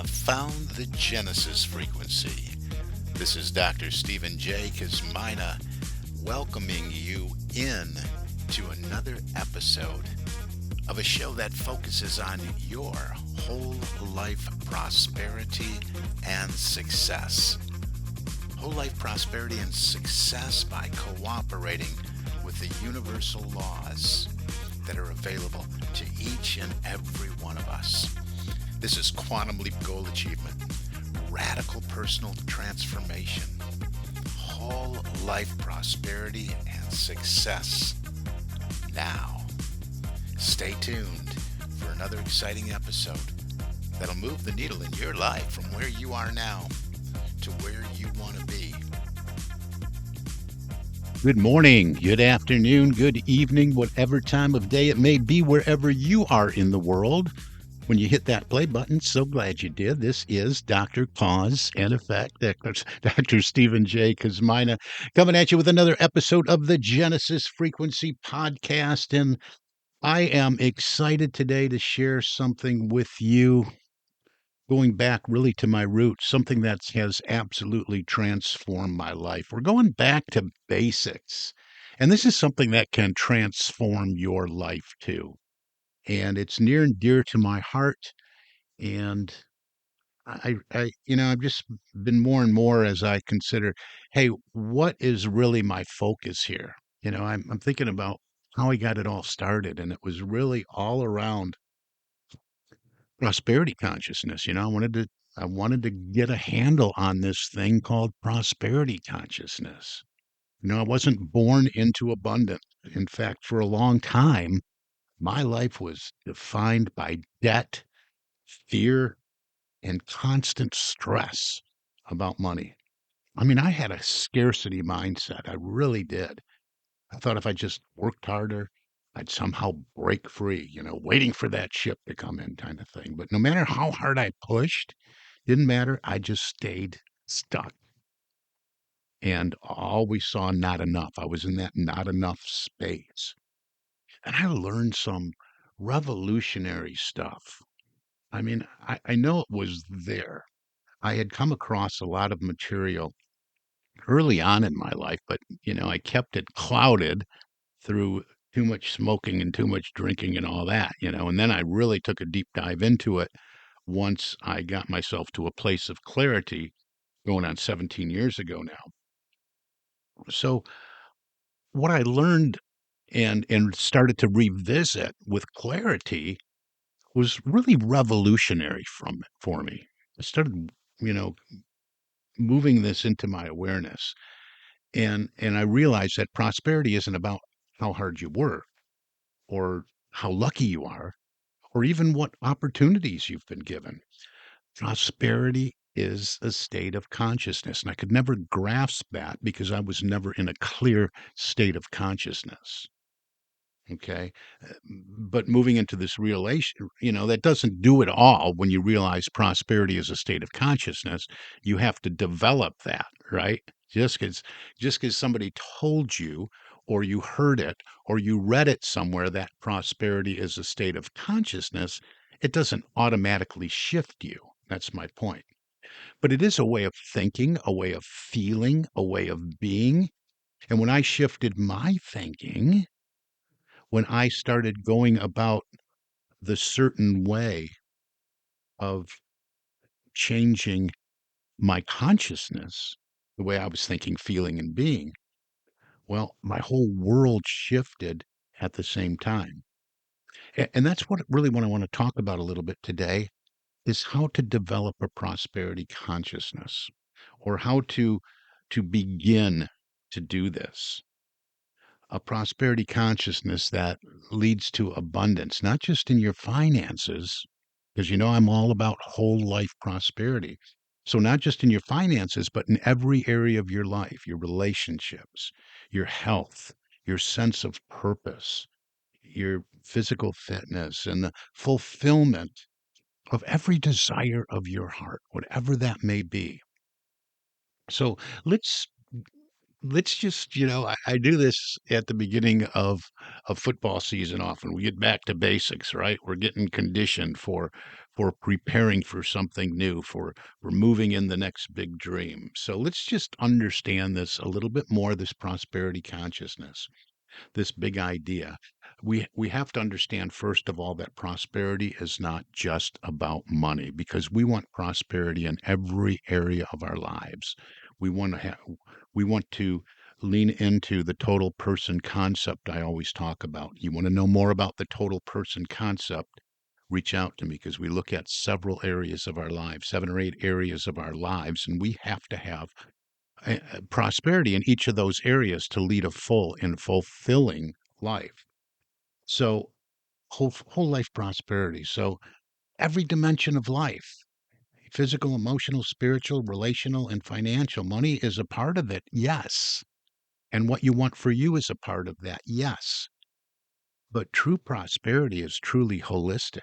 have found the Genesis frequency. This is Dr. Stephen J. Kosmyna welcoming you in to another episode of a show that focuses on your whole life prosperity and success. Whole life prosperity and success by cooperating with the universal laws that are available to each and every one of us. This is Quantum Leap Goal Achievement, radical personal transformation, whole life prosperity and success. Now, stay tuned for another exciting episode that'll move the needle in your life from where you are now to where you want to be. Good morning, good afternoon, good evening, whatever time of day it may be, wherever you are in the world. When you hit that play button, so glad you did. This is Dr. Cause and Effect, Dr. Stephen J. Kosmyna, coming at you with another episode of the Genesis Frequency Podcast. And I am excited today to share something with you going back really to my roots, something that has absolutely transformed my life. We're going back to basics. And this is something that can transform your life too. And it's near and dear to my heart. And I've just been more and more as I consider, hey, what is really my focus here? I'm thinking about how I got it all started. And it was really all around prosperity consciousness. I wanted to get a handle on this thing called prosperity consciousness. I wasn't born into abundance. In fact, for a long time, my life was defined by debt, fear, and constant stress about money. I mean, I had a scarcity mindset. I really did. I thought if I just worked harder, I'd somehow break free, waiting for that ship to come in kind of thing. But no matter how hard I pushed, didn't matter. I just stayed stuck and always saw not enough. I was in that not enough space. And I learned some revolutionary stuff. I mean, I know it was there. I had come across a lot of material early on in my life, but, I kept it clouded through too much smoking and too much drinking and all that, and then I really took a deep dive into it once I got myself to a place of clarity going on 17 years ago now. So what I learned and started to revisit with clarity was really revolutionary for me. I started, you know, moving this into my awareness and I realized that prosperity isn't about how hard you work or how lucky you are or even what opportunities you've been given. Prosperity is a state of consciousness. And I could never grasp that because I was never in a clear state of consciousness. Okay. But moving into this realization, that doesn't do it all when you realize prosperity is a state of consciousness. You have to develop that, right? Just because somebody told you or you heard it or you read it somewhere that prosperity is a state of consciousness, it doesn't automatically shift you. That's my point. But it is a way of thinking, a way of feeling, a way of being. And when I shifted my thinking, when I started going about the certain way of changing my consciousness, the way I was thinking, feeling, and being, well, my whole world shifted at the same time. And that's what I want to talk about a little bit today is how to develop a prosperity consciousness or how to begin to do this. A prosperity consciousness that leads to abundance, not just in your finances, because I'm all about whole life prosperity. So, not just in your finances, but in every area of your life, your relationships, your health, your sense of purpose, your physical fitness, and the fulfillment of every desire of your heart, whatever that may be. So, let's let's just I do this at the beginning of football season often. We get back to basics, right? We're getting conditioned for for preparing for something new, for moving in the next big dream. So let's just understand this a little bit more, this prosperity consciousness, this big idea. We have to understand first of all that prosperity is not just about money, because we want prosperity in every area of our lives. We want to have we want to lean into the total person concept I always talk about. You want to know more about the total person concept? Reach out to me, because we look at several areas of our lives, 7 or 8 areas of our lives, and we have to have prosperity in each of those areas to lead a full and fulfilling life. So, whole life prosperity. So, every dimension of life, physical, emotional, spiritual, relational, and financial. Money is a part of it, yes. And what you want for you is a part of that, yes. But true prosperity is truly holistic.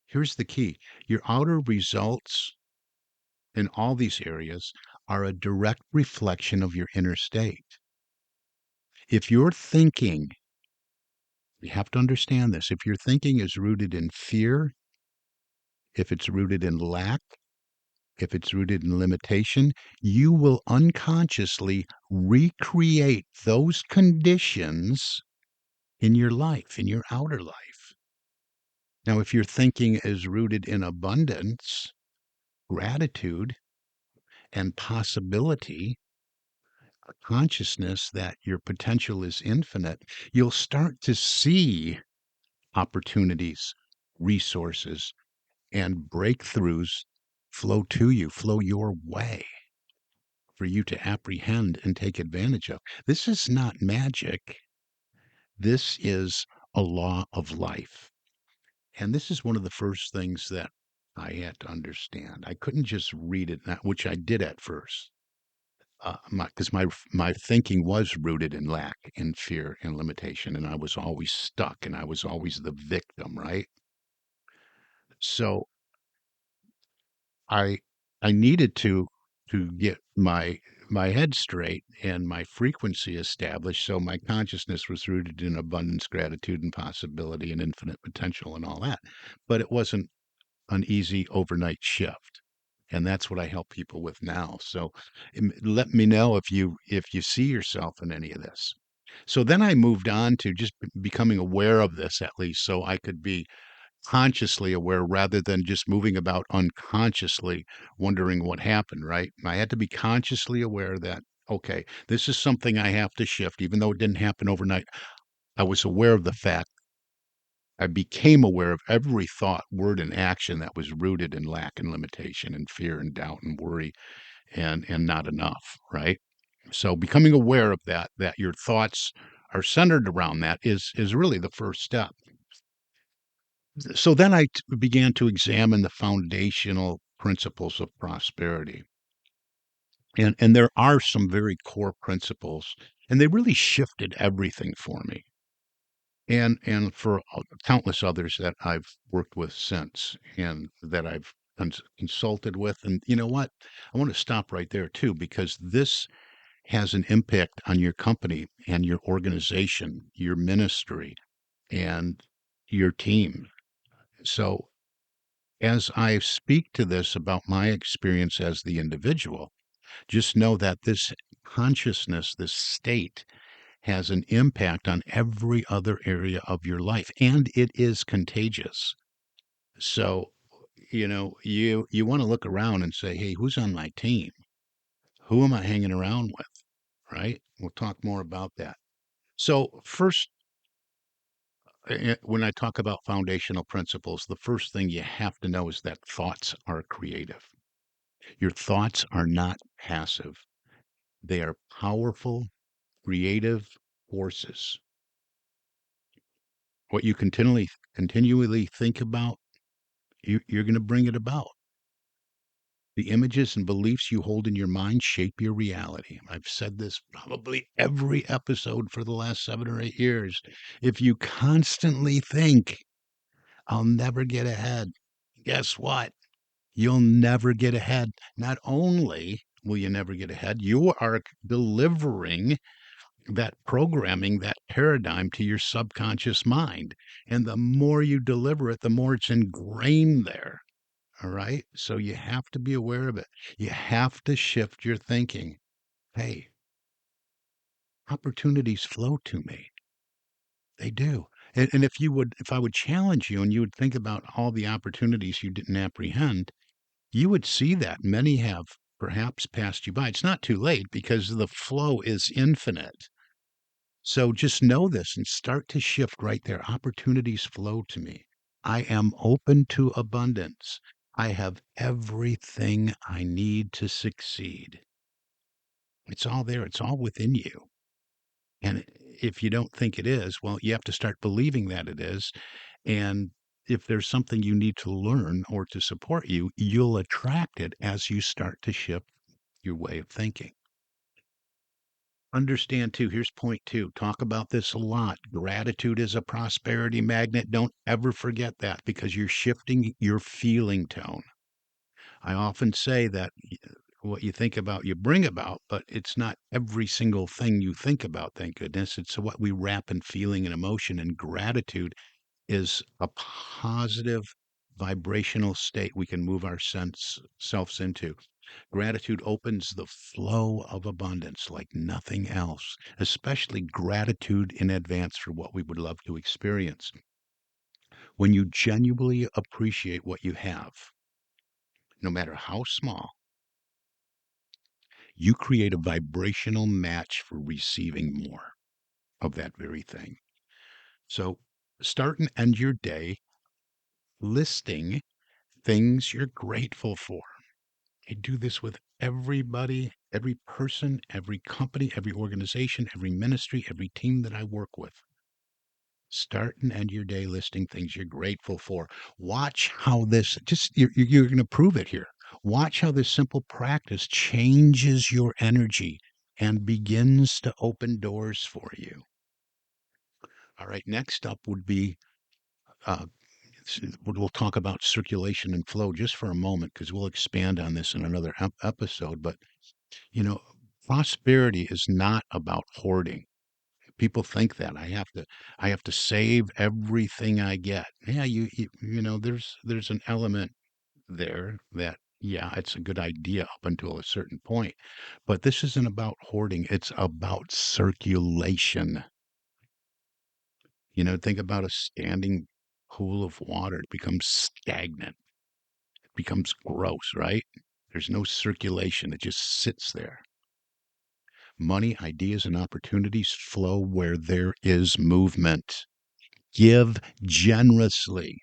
Here's the key: your outer results in all these areas are a direct reflection of your inner state. If your thinking, you have to understand this, if your thinking is rooted in fear, if it's rooted in lack, if it's rooted in limitation, you will unconsciously recreate those conditions in your life, in your outer life. Now, if your thinking is rooted in abundance, gratitude, and possibility, a consciousness that your potential is infinite, you'll start to see opportunities, resources, and breakthroughs flow to you, flow your way for you to apprehend and take advantage of. This is not magic. This is a law of life. And this is one of the first things that I had to understand. I couldn't just read it, which I did at first, because my thinking was rooted in lack, in fear, and limitation, and I was always stuck, and I was always the victim, right? So I I needed to get my head straight and my frequency established, so my consciousness was rooted in abundance, gratitude, and possibility, and infinite potential, and all that. But it wasn't an easy overnight shift, and that's what I help people with now. So let me know if you see yourself in any of this. So then I moved on to just becoming aware of this, at least, so I could be consciously aware rather than just moving about unconsciously wondering what happened, right? I had to be consciously aware that, okay, this is something I have to shift, even though it didn't happen overnight. I was aware of the fact. I became aware of every thought, word, and action that was rooted in lack and limitation and fear and doubt and worry and not enough, right? So becoming aware of that your thoughts are centered around that is really the first step. So then began to examine the foundational principles of prosperity. And there are some very core principles, and they really shifted everything for me. And for countless others that I've worked with since and that I've consulted with. And you know what? I want to stop right there too, because this has an impact on your company and your organization, your ministry, and your team. So as I speak to this about my experience as the individual, just know that this consciousness, this state, has an impact on every other area of your life, and it is contagious. So, you want to look around and say, "Hey, who's on my team? Who am I hanging around with?" Right? We'll talk more about that. So, first, when I talk about foundational principles, the first thing you have to know is that thoughts are creative. Your thoughts are not passive. They are powerful, creative forces. What you continually think about, you're going to bring it about. The images and beliefs you hold in your mind shape your reality. I've said this probably every episode for the last 7 or 8 years. If you constantly think, I'll never get ahead, guess what? You'll never get ahead. Not only will you never get ahead, you are delivering that programming, that paradigm to your subconscious mind. And the more you deliver it, the more it's ingrained there. All right. So you have to be aware of it. You have to shift your thinking. Hey, opportunities flow to me. They do. And if I would challenge you and you would think about all the opportunities you didn't apprehend, you would see that many have perhaps passed you by. It's not too late because the flow is infinite. So just know this and start to shift right there. Opportunities flow to me. I am open to abundance. I have everything I need to succeed. It's all there. It's all within you. And if you don't think it is, well, you have to start believing that it is. And if there's something you need to learn or to support you, you'll attract it as you start to shift your way of thinking. Understand too, here's point two. Talk about this a lot. Gratitude is a prosperity magnet. Don't ever forget that because you're shifting your feeling tone. I often say that what you think about, you bring about, but it's not every single thing you think about, thank goodness. It's what we wrap in feeling and emotion. And gratitude is a positive vibrational state we can move our selves into. Gratitude opens the flow of abundance like nothing else, especially gratitude in advance for what we would love to experience. When you genuinely appreciate what you have, no matter how small, you create a vibrational match for receiving more of that very thing. So start and end your day listing things you're grateful for. I do this with everybody, every person, every company, every organization, every ministry, every team that I work with. Start and end your day listing things you're grateful for. Watch how this you're going to prove it here. Watch how this simple practice changes your energy and begins to open doors for you. All right, next up would be uh, we'll talk about circulation and flow just for a moment because we'll expand on this in another episode. But you know, prosperity is not about hoarding. People think that I have to save everything I get. Yeah, you know, there's an element there that yeah, it's a good idea up until a certain point. But this isn't about hoarding, it's about circulation. You know, think about a standing pool of water. It becomes stagnant. It becomes gross, right? There's no circulation. It just sits there. Money, ideas, and opportunities flow where there is movement. Give generously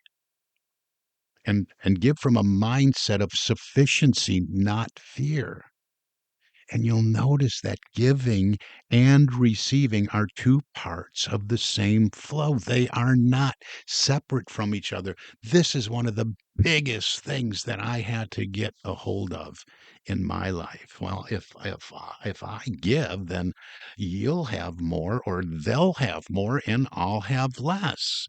and give from a mindset of sufficiency, not fear. And you'll notice that giving and receiving are two parts of the same flow. They are not separate from each other. This is one of the biggest things that I had to get a hold of in my life. Well, if I give, then you'll have more, or they'll have more, and I'll have less.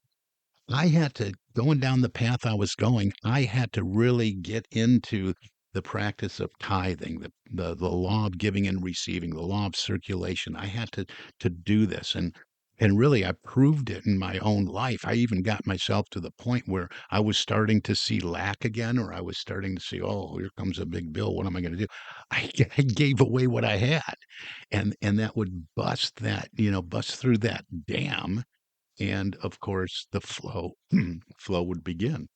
I had to going down the path I was going, I had to really get into the practice of tithing, the law of giving and receiving, the law of circulation. I had to do this and really I proved it in my own life. I even got myself to the point where I was starting to see lack again, or I was starting to see, oh, here comes a big bill. What am I going to do? I gave away what I had. And that would bust that, bust through that dam, and of course the flow would begin.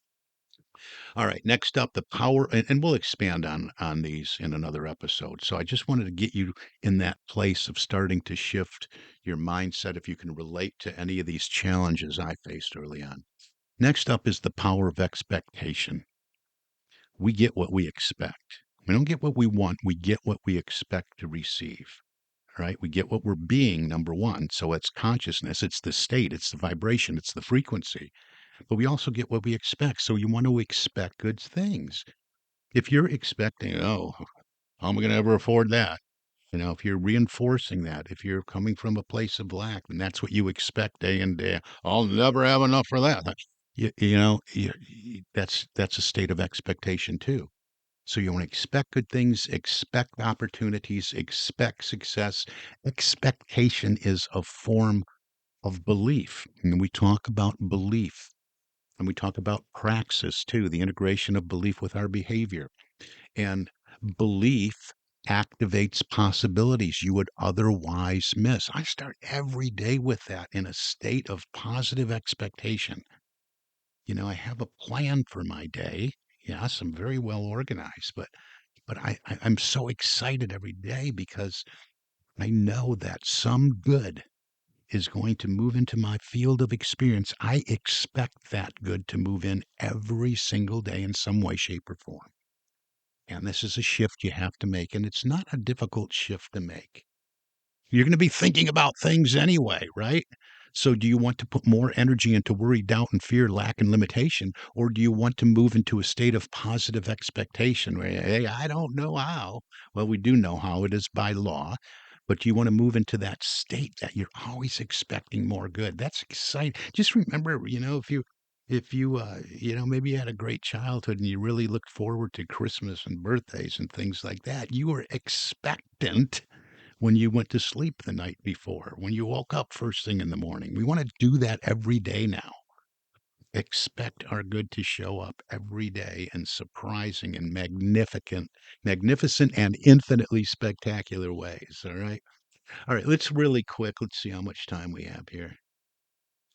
All right, next up, the power, and we'll expand on these in another episode. So I just wanted to get you in that place of starting to shift your mindset if you can relate to any of these challenges I faced early on. Next up is the power of expectation. We get what we expect. We don't get what we want, we get what we expect to receive. Right? We get what we're being, number one. So it's consciousness, it's the state, it's the vibration, it's the frequency. But we also get what we expect. So you want to expect good things. If you're expecting, oh, how am I going to ever afford that? If you're reinforcing that, if you're coming from a place of lack, then that's what you expect day in, day out. I'll never have enough for that. That's a state of expectation too. So you want to expect good things, expect opportunities, expect success. Expectation is a form of belief. And we talk about belief and we talk about praxis too, the integration of belief with our behavior. And belief activates possibilities you would otherwise miss. I start every day with that in a state of positive expectation. I have a plan for my day. Yes, I'm very well organized, but I'm so excited every day because I know that some good is going to move into my field of experience. I expect that good to move in every single day in some way, shape, or form. And this is a shift you have to make, and it's not a difficult shift to make. You're going to be thinking about things anyway, right? So, do you want to put more energy into worry, doubt, and fear, lack, and limitation? Or do you want to move into a state of positive expectation where, hey, I don't know how? Well, we do know how it is by law, but do you want to move into that state that you're always expecting more good? That's exciting. Just remember, if you maybe you had a great childhood and you really looked forward to Christmas and birthdays and things like that, you were expectant when you went to sleep the night before, when you woke up first thing in the morning. We want to do that every day now. Expect our good to show up every day in surprising and magnificent and infinitely spectacular ways. All right. All right. Let's really quick. Let's see how much time we have here.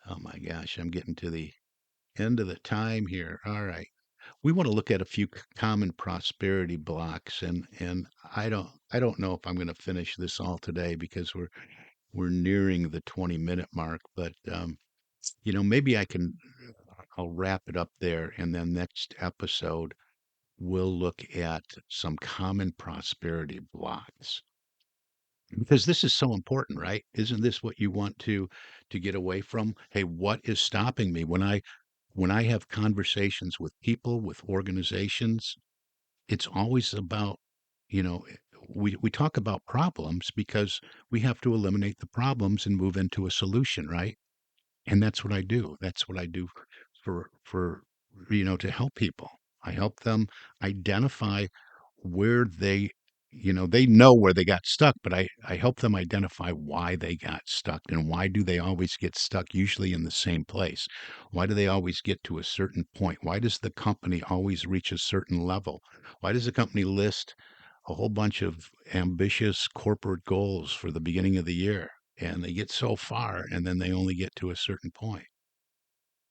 Oh my gosh, I'm getting to the end of the time here. All right. We want to look at a few common prosperity blocks and I don't know if I'm going to finish this all today because we're nearing the 20-minute mark, but maybe I'll wrap it up there, and then next episode we'll look at some common prosperity blocks because this is so important, right? Isn't this what you want to get away from? Hey, what is stopping me when I have conversations with people, with organizations? It's always about, you know, we talk about problems because we have to eliminate the problems and move into a solution, right? And that's what I do. That's what I do for to help people. I help them identify where they know where they got stuck, but I help them identify why they got stuck and why do they always get stuck usually in the same place? Why do they always get to a certain point? Why does the company always reach a certain level? Why does the company list a whole bunch of ambitious corporate goals for the beginning of the year? And they get so far and then they only get to a certain point.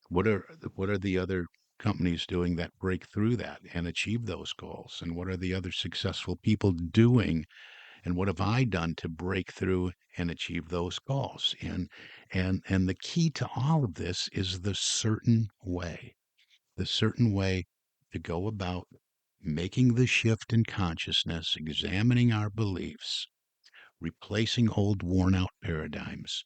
What are the other companies doing that break through that and achieve those goals? And what are the other successful people doing? And what have I done to break through and achieve those goals? And the key to all of this is the certain way to go about making the shift in consciousness, examining our beliefs, replacing old worn out paradigms,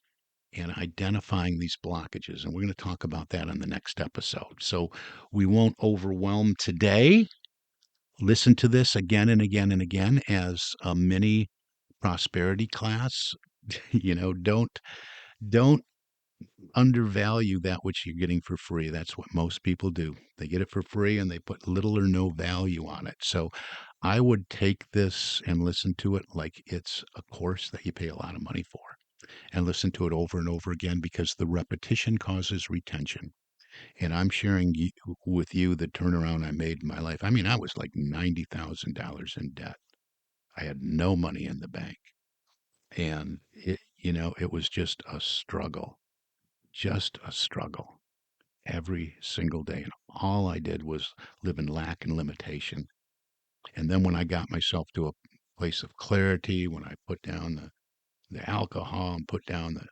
and identifying these blockages. And we're going to talk about that in the next episode. So we won't overwhelm today. Listen to this again and again and again as a mini prosperity class. Don't undervalue that which you're getting for free. That's what most people do. They get it for free and they put little or no value on it. So I would take this and listen to it like it's a course that you pay a lot of money for and listen to it over and over again because the repetition causes retention. And I'm sharing with you the turnaround I made in my life. I mean, I was like $90,000 in debt. I had no money in the bank. And it was just a struggle every single day. And all I did was live in lack and limitation. And then when I got myself to a place of clarity, when I put down the alcohol and put down the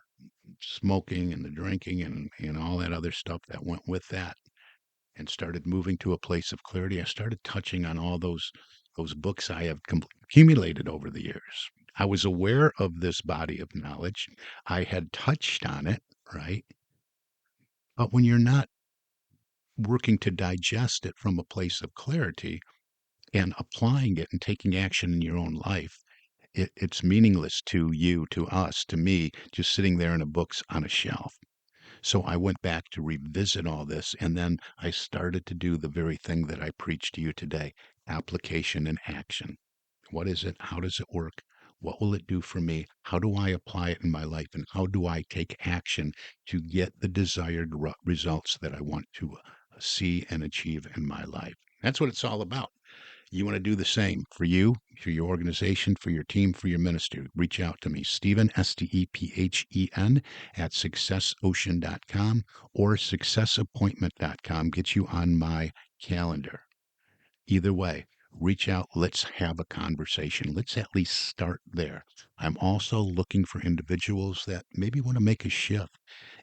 smoking and the drinking and all that other stuff that went with that and started moving to a place of clarity, I started touching on all those books I have accumulated over the years. I was aware of this body of knowledge. I had touched on it, right? But when you're not working to digest it from a place of clarity and applying it and taking action in your own life, it's meaningless to you, to us, to me, just sitting there in a book's on a shelf. So I went back to revisit all this, and then I started to do the very thing that I preached to you today: application and action. What is it? How does it work? What will it do for me? How do I apply it in my life? And how do I take action to get the desired results that I want to see and achieve in my life? That's what it's all about. You want to do the same for you, for your organization, for your team, for your ministry. Reach out to me, Stephen, Stephen, at successocean.com or successappointment.com. Get you on my calendar. Either way, reach out. Let's have a conversation. Let's at least start there. I'm also looking for individuals that maybe want to make a shift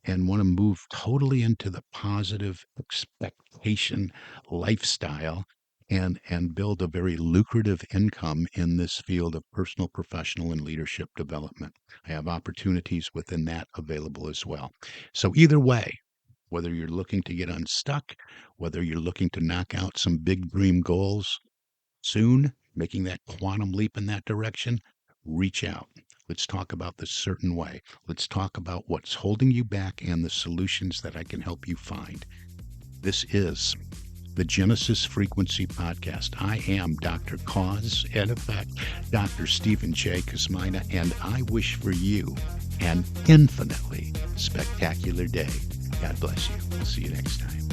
and want to move totally into the positive expectation lifestyle and build a very lucrative income in this field of personal, professional, and leadership development. I have opportunities within that available as well. So either way, whether you're looking to get unstuck, whether you're looking to knock out some big dream goals soon, making that quantum leap in that direction, reach out. Let's talk about this certain way. Let's talk about what's holding you back and the solutions that I can help you find. This is the Genesis Frequency Podcast. I am Dr. Cause and Effect, Dr. Stephen J. Kosmyna, and I wish for you an infinitely spectacular day. God bless you. We'll see you next time.